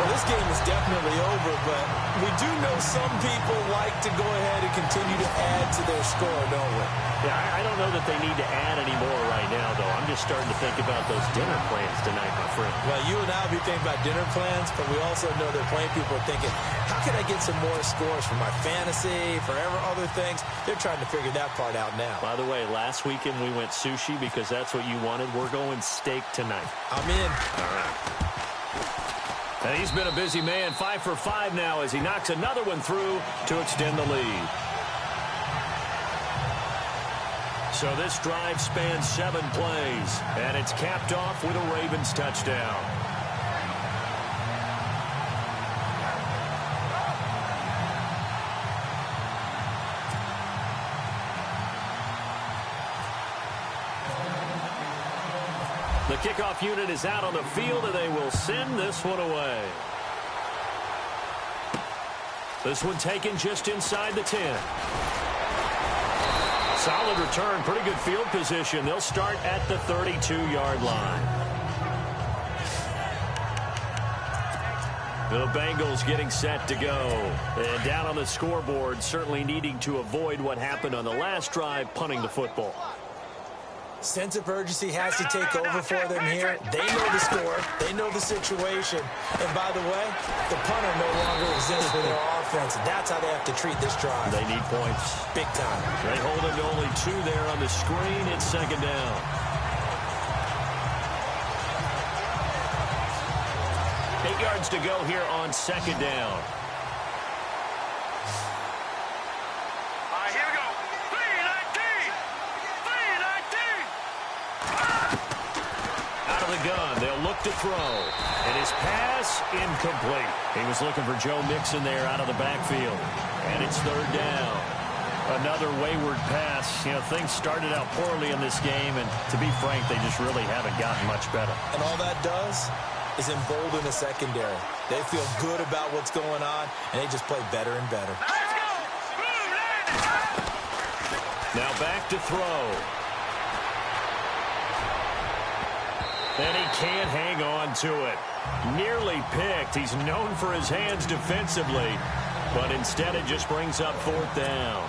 Well, this game is definitely over, but we do know some people like to go ahead and continue to add to their score, don't we? Yeah, I don't know that they need to add any more right now, though. I'm just starting to think about those dinner plans tonight, my friend. Well, you and I will be thinking about dinner plans, but we also know that plenty of people are thinking, how can I get some more scores for my fantasy, for other things? They're trying to figure that part out now. By the way, last weekend we went sushi because that's what you wanted. We're going steak tonight. I'm in. All right. And he's been a busy man, 5 for 5 now as he knocks another one through to extend the lead. So this drive spans 7 plays, and it's capped off with a Ravens touchdown. The kickoff unit is out on the field, and they will send this one away. This one taken just inside the 10. Solid return, pretty good field position. They'll start at the 32-yard line. The Bengals getting set to go. And down on the scoreboard, certainly needing to avoid what happened on the last drive, punting the football. Sense of urgency has to take over for them here. They know the score. They know the situation. And by the way, the punter no longer exists for their offense. That's how they have to treat this drive. They need points. Big time. They hold it to only 2 there on the screen. It's second down. Eight yards to go here on second down. Gun. They'll look to throw. And his pass incomplete. He was looking for Joe Mixon there out of the backfield. And it's third down. Another wayward pass. You know, things started out poorly in this game, and to be frank, they just really haven't gotten much better. And all that does is embolden the secondary. They feel good about what's going on, and they just play better and better. Now back to throw. And he can't hang on to it. Nearly picked. He's known for his hands defensively, but instead it just brings up 4th down.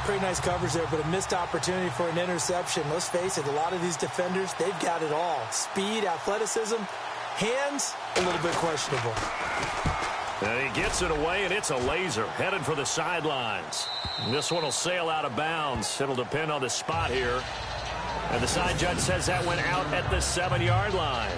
Pretty nice coverage there, but a missed opportunity for an interception. Let's face it, a lot of these defenders, they've got it all. Speed, athleticism, hands, a little bit questionable. And he gets it away, and it's a laser headed for the sidelines. This one will sail out of bounds. It'll depend on the spot here. And the side judge says that went out at the 7-yard line.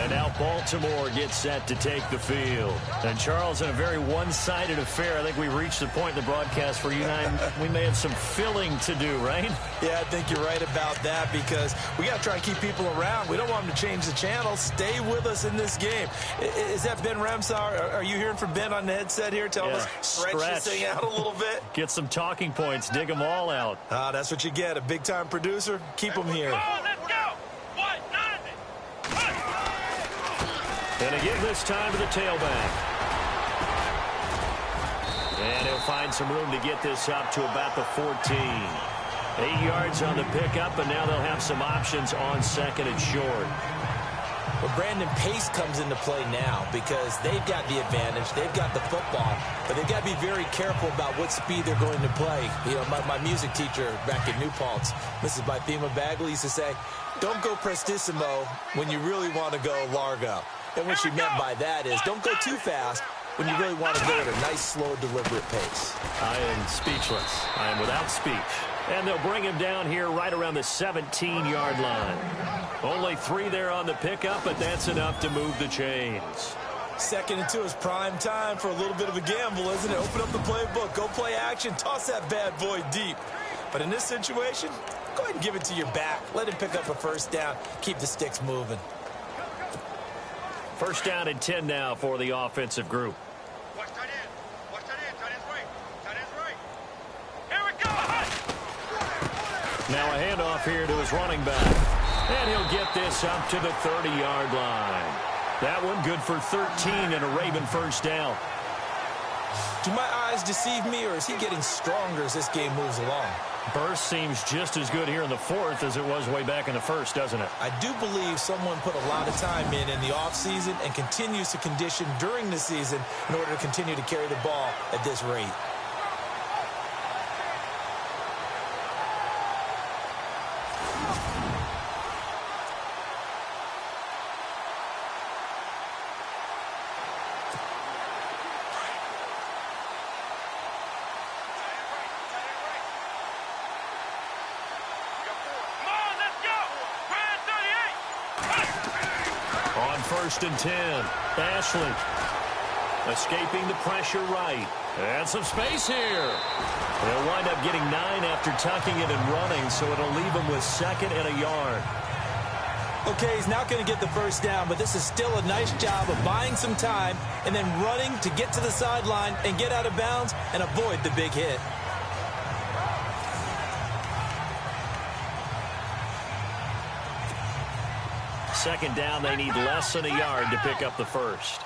And now Baltimore gets set to take the field. And Charles, in a very one-sided affair, I think we reached the point in the broadcast where you and I, we may have some filling to do, right? Yeah, I think you're right about that because we got to try and keep people around. We don't want them to change the channel. Stay with us in this game. Is that Ben Ramsar? Are you hearing from Ben on the headset here? Tell us, stretch this thing out a little bit. Get some talking points. Dig them all out. That's what you get. A big-time producer. Keep them here. And again this time to the tailback. And he'll find some room to get this up to about the 14. 8 yards on the pickup, and now they'll have some options on second and short. Well, Brandon, pace comes into play now because they've got the advantage. They've got the football, but they've got to be very careful about what speed they're going to play. You know, my music teacher back in New Paltz, Mrs. Bythema Bagley, used to say, don't go prestissimo when you really want to go largo. And what she meant by that is don't go too fast when you really want to go at a nice, slow, deliberate pace. I am speechless. I am without speech. And they'll bring him down here right around the 17-yard line. Only 3 there on the pickup, but that's enough to move the chains. 2nd and 2 is prime time for a little bit of a gamble, isn't it? Open up the playbook, go play action, toss that bad boy deep. But in this situation, go ahead and give it to your back. Let him pick up a first down, keep the sticks moving. First down and 10 now for the offensive group. Watch tight end. Watch tight end. Tight end's right. Tight end's right. Here we go. Now a handoff here to his running back. And he'll get this up to the 30-yard line. That one good for 13 and a Raven first down. Do my eyes deceive me, or is he getting stronger as this game moves along? Burst seems just as good here in the 4th as it was way back in the 1st, doesn't it? I do believe someone put a lot of time in the offseason and continues to condition during the season in order to continue to carry the ball at this rate. First and 10. Ashley escaping the pressure right. And some space here. They'll wind up getting 9 after tucking it and running, so it'll leave them with 2nd and a yard. Okay, he's not going to get the first down, but this is still a nice job of buying some time and then running to get to the sideline and get out of bounds and avoid the big hit. Second down, they need less than a yard to pick up the first.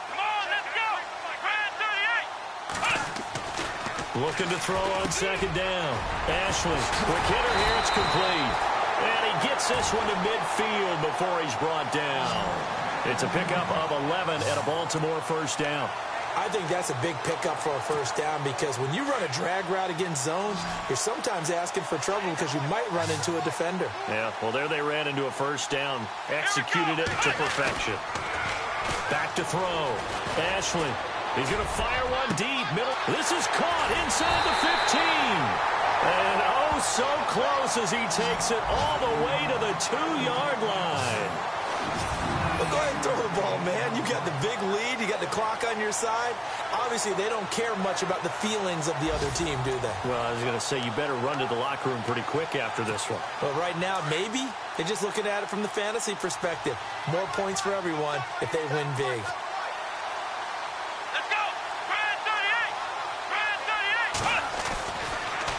Come on, let's go. Brand 38. Looking to throw on second down. Ashley, quick hitter here, it's complete. And he gets this one to midfield before he's brought down. It's a pickup of 11 and a Baltimore first down. I think that's a big pickup for a first down because when you run a drag route against zones, you're sometimes asking for trouble because you might run into a defender. Yeah, well, there they ran into a first down. Executed it to perfection. Back to throw. Ashley, he's going to fire one deep. Middle. This is caught inside the 15. And oh, so close as he takes it all the way to the 2-yard line. Well, go ahead and throw the ball, man. You got the big lead. You got the clock on your side. Obviously, they don't care much about the feelings of the other team, do they? Well, I was going to say, you better run to the locker room pretty quick after this one. Well, right now, maybe. They're just looking at it from the fantasy perspective. More points for everyone if they win big. Let's go. Brand 38. Brand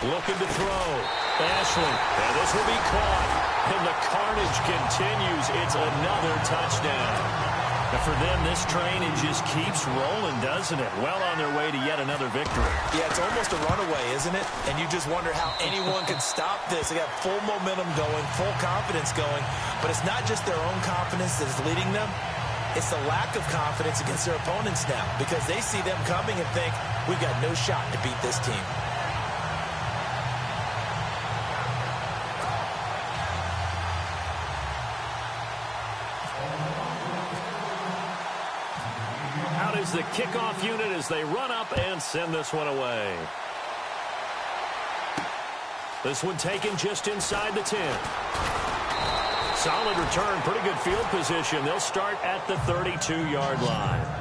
38. Looking to throw. Ashley. And this will be caught. And the carnage continues. It's another touchdown. And for them, this train, it just keeps rolling, doesn't it? Well on their way to yet another victory. Yeah, it's almost a runaway, isn't it? And you just wonder how anyone could stop this. They got full momentum going, full confidence going. But it's not just their own confidence that is leading them. It's the lack of confidence against their opponents now because they see them coming and think, we've got no shot to beat this team. The kickoff unit as they run up and send this one away. This one taken just inside the 10. Solid return, pretty good field position. They'll start at the 32-yard line.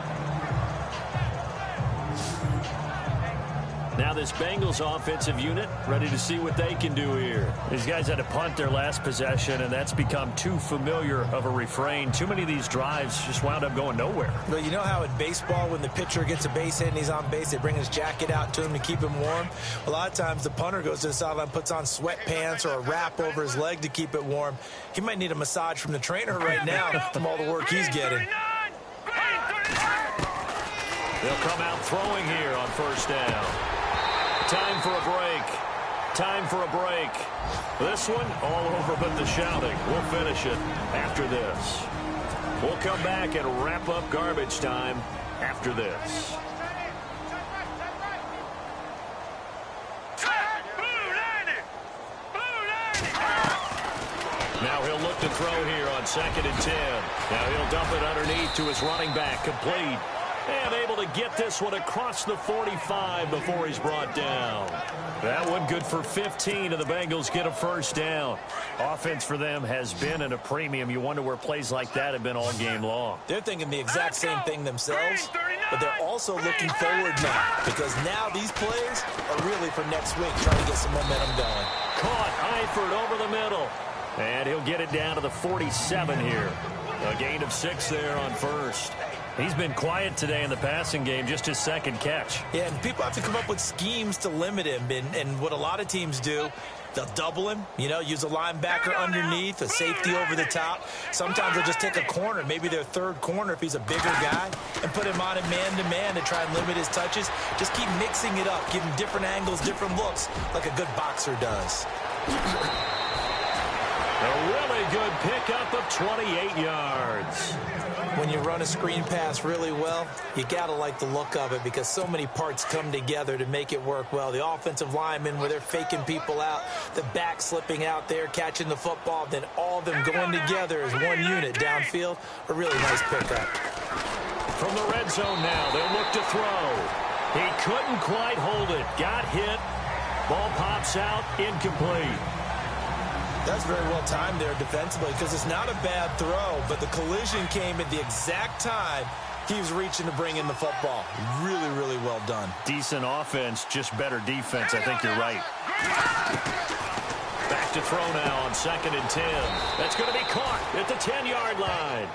Now this Bengals offensive unit ready to see what they can do here. These guys had to punt their last possession, and that's become too familiar of a refrain. Too many of these drives just wound up going nowhere. Well, you know how in baseball when the pitcher gets a base hit and he's on base, they bring his jacket out to him to keep him warm? A lot of times the punter goes to the sideline, puts on sweatpants or a wrap over his leg to keep it warm. He might need a massage from the trainer right now from all the work he's getting. They'll come out throwing here on first down. Time for a break. Time for a break. This one, all over but the shouting. We'll finish it after this. We'll come back and wrap up garbage time after this. Now he'll look to throw here on 2nd and 10. Now he'll dump it underneath to his running back. Complete. And able to get this one across the 45 before he's brought down. That one good for 15, and the Bengals get a first down. Offense for them has been at a premium. You wonder where plays like that have been all game long. They're thinking the exact same thing themselves, but they're also looking forward now because now these plays are really for next week, trying to get some momentum going. Caught Eifert over the middle, and he'll get it down to the 47 here. A gain of 6 there on first. He's been quiet today in the passing game, just his second catch. Yeah, and people have to come up with schemes to limit him. And what a lot of teams do, they'll double him, use a linebacker underneath, a safety over the top. Sometimes they'll just take a corner, maybe their third corner if he's a bigger guy, and put him on him man-to-man to try and limit his touches. Just keep mixing it up, give him different angles, different looks, like a good boxer does. A really good pickup of 28 yards. When you run a screen pass really well, you got to like the look of it because so many parts come together to make it work well. The offensive linemen, where they're faking people out, the back slipping out there, catching the football, then all of them going together as one unit downfield. A really nice pickup. From the red zone now, they'll look to throw. He couldn't quite hold it. Got hit. Ball pops out, incomplete. That's very well timed there defensively because it's not a bad throw, but the collision came at the exact time he was reaching to bring in the football. Really, really well done. Decent offense, just better defense. I think you're right. Back to throw now on 2nd and 10. That's going to be caught at the 10-yard line.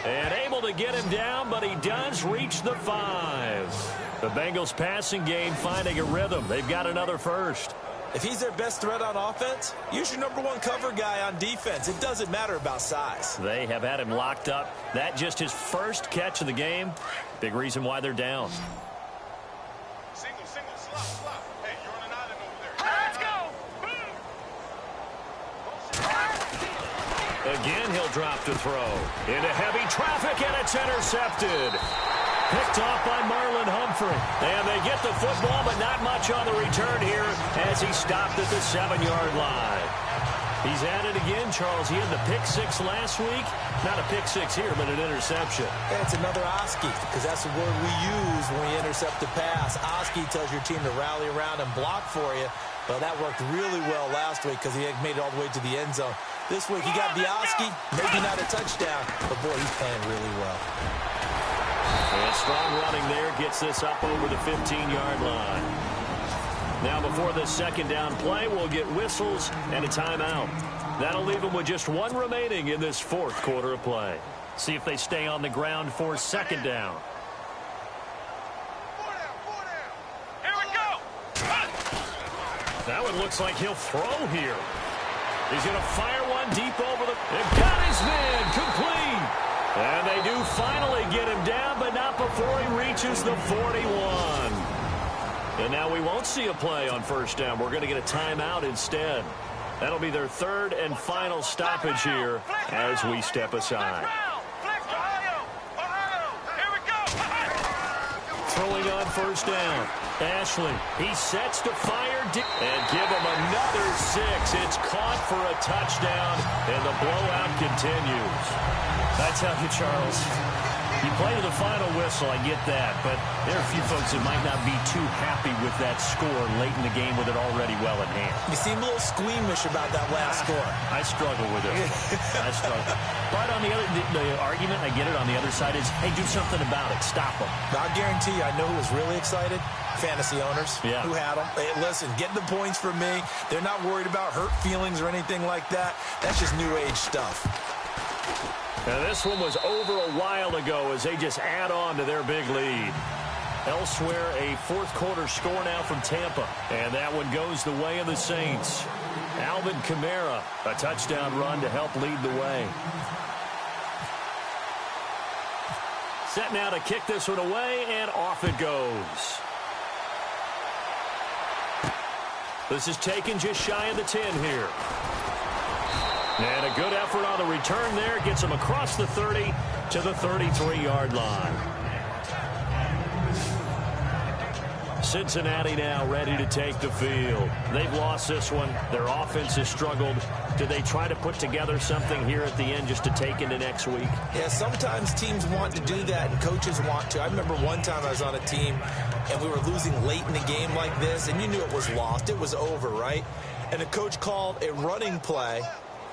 And able to get him down, but he does reach the 5. The Bengals passing game finding a rhythm. They've got another first. If he's their best threat on offense, use your #1 cover guy on defense. It doesn't matter about size. They have had him locked up. That just his first catch of the game. Big reason why they're down. Single, slop. Hey, you're on an island over there. Let's go. Again, he'll drop to throw. Into heavy traffic, and it's intercepted. Picked off by Marlon Humphrey. And they get the football, but not much on the return here as he stopped at the 7-yard line. He's at it again, Charles. He had the pick 6 last week. Not a pick 6 here, but an interception. And it's another Oski, because that's the word we use when we intercept the pass. Oski tells your team to rally around and block for you. Well, that worked really well last week because he made it all the way to the end zone. This week he got the Oski, maybe not a touchdown, but boy, he's playing really well. And strong running there gets this up over the 15-yard line. Now before this second down play, we'll get whistles and a timeout. That'll leave them with just 1 remaining in this 4th quarter of play. See if they stay on the ground for second down. Here we go. That one looks like he'll throw here. He's going to fire one deep over the... They've got his man complete. And they do finally get him down, but not before he reaches the 41. And now we won't see a play on first down. We're going to get a timeout instead. That'll be their 3rd and final stoppage here as we step aside. Throwing on first down. Ashley, he sets to fire and give him another 6. It's caught for a touchdown, and the blowout continues. I tell you, Charles, You play to the final whistle, I get that, but there are a few folks that might not be too happy with that score late in the game with it already well in hand. You seem a little squeamish about that last score. I struggle with it. I struggle. But on the other, the argument, I get it, on the other side is, hey, do something about it. Stop them. I guarantee you, I know who was really excited. Fantasy owners who had them. Hey, listen, get the points from me. They're not worried about hurt feelings or anything like that. That's just new age stuff. Now, this one was over a while ago as they just add on to their big lead. Elsewhere, a fourth quarter score now from Tampa. And that one goes the way of the Saints. Alvin Kamara, a touchdown run to help lead the way. Set now to kick this one away, and off it goes. This is taken just shy of the 10 here. And a good effort on the return there. Gets him across the 30 to the 33-yard line. Cincinnati now ready to take the field. They've lost this one. Their offense has struggled. Do they try to put together something here at the end just to take into next week? Yeah, sometimes teams want to do that and coaches want to. I remember one time I was on a team and we were losing late in the game like this, and you knew it was lost. It was over, right? And the coach called a running play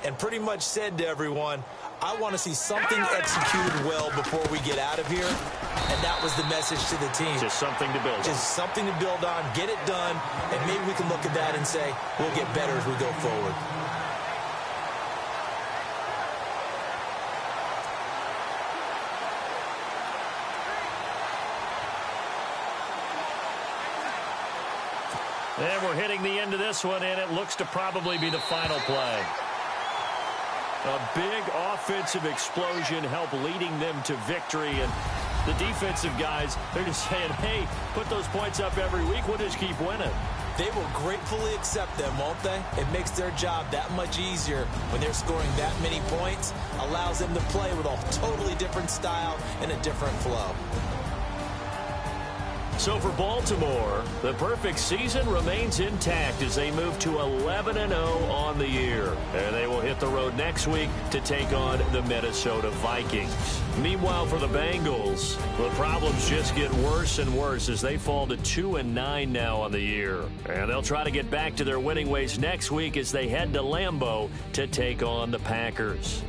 and pretty much said to everyone, I want to see something executed well before we get out of here. And that was the message to the team. Just something to build on. Just something to build on, get it done, and maybe we can look at that and say, we'll get better as we go forward. And we're hitting the end of this one, and it looks to probably be the final play. A big offensive explosion helped leading them to victory. And the defensive guys, they're just saying, hey, put those points up every week. We'll just keep winning. They will gratefully accept them, won't they? It makes their job that much easier when they're scoring that many points. Allows them to play with a totally different style and a different flow. So for Baltimore, the perfect season remains intact as they move to 11-0 on the year. And they will hit the road next week to take on the Minnesota Vikings. Meanwhile, for the Bengals, the problems just get worse and worse as they fall to 2-9 now on the year. And they'll try to get back to their winning ways next week as they head to Lambeau to take on the Packers.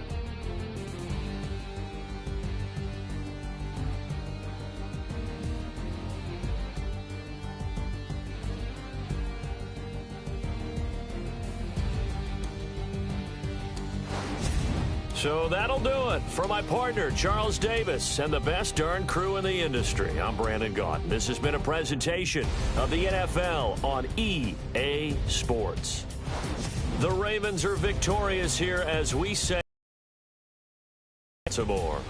So that'll do it. For my partner, Charles Davis, and the best darn crew in the industry, I'm Brandon Gaudin. This has been a presentation of the NFL on EA Sports. The Ravens are victorious here as we say some more.